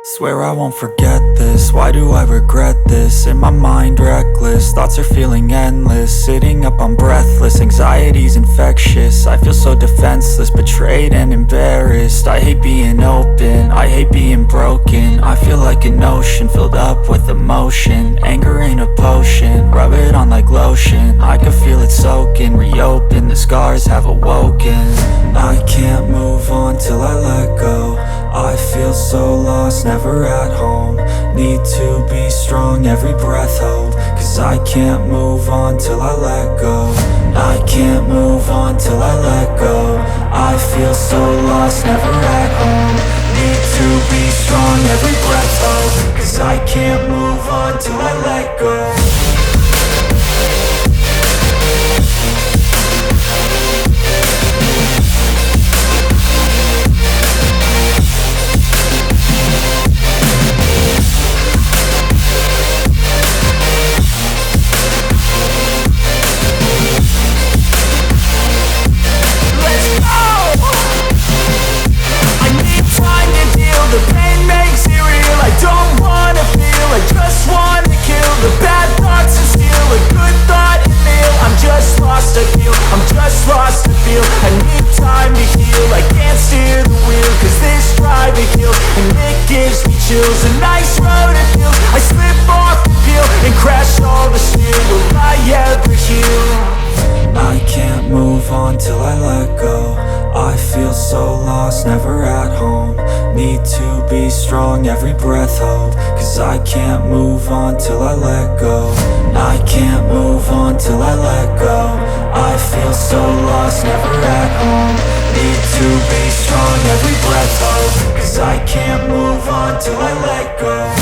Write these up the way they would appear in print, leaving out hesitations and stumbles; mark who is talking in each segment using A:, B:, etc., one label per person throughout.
A: Swear I won't forget this, why do I regret this? In my mind reckless, thoughts are feeling endless. Sitting up I'm breathless, anxiety's infectious. I feel so defenseless, betrayed and embarrassed. I hate being open, I hate being broken. I feel like an ocean filled up with emotion. Anger ain't a potion, rub it on like lotion. I can feel it soaking, reopen, the scars have awoken. I can't move on till I let go. I feel so lost, never at home. Need to be strong, every breath hold. Cause I can't move on till I let go. I can't move on till I let go. I feel so lost, never at home. Need to be strong, every breath hold. Cause I can't move on till I let go.
B: The pain makes it real, I don't wanna feel, I just wanna kill the bad thoughts and steal a good thought and meal. I'm just lost, I feel, I'm just lost to feel. I need time to heal, I can't steer the wheel. Cause this drive it kills, and it gives me chills. A nice road it feels, I slip off the peel and crash all the steel. Will I ever heal?
A: I can't move on till I let go. I feel so lost, never at home. Need to be strong, every breath hold. Cause I can't move on till I let go. I can't move on till I let go. I feel so lost, never at home. Need to be strong, every breath hold. Cause I can't move on till I let go.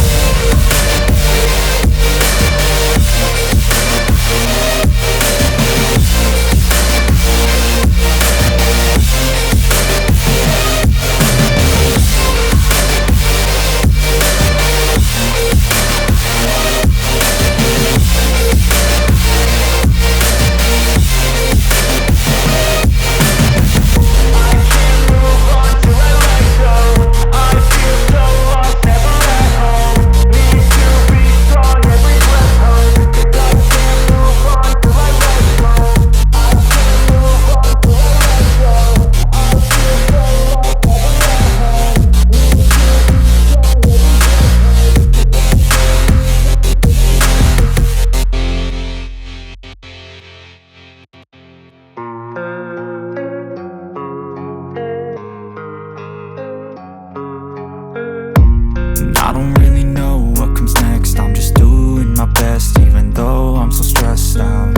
A: I don't really know what comes next. I'm just doing my best, even though I'm so stressed out.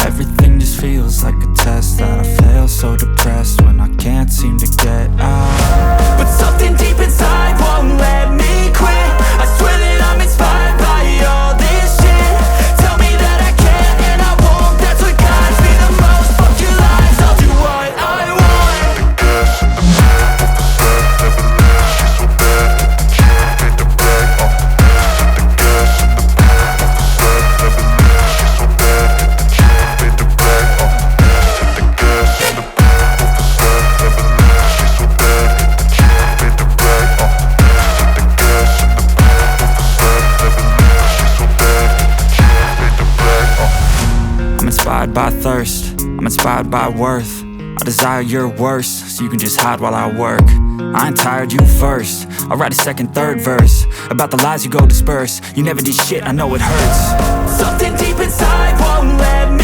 A: Everything just feels like a test that I fail, so depressed when I can't seem to get out.
B: But something deep inside won't let me quit. I swear that I'm inspired by all this shit. Tell me that I can and I won't. That's what guides me the most. Fuck your lies, I'll do what I want.
C: The gas in the middle of the set, never leaves, she's so bad.
A: By thirst, I'm inspired by worth. I desire your worst, so you can just hide while I work. I ain't tired, you first. I'll write a second, third verse about the lies you go disperse. You never did shit, I know it hurts.
B: Something deep inside won't let me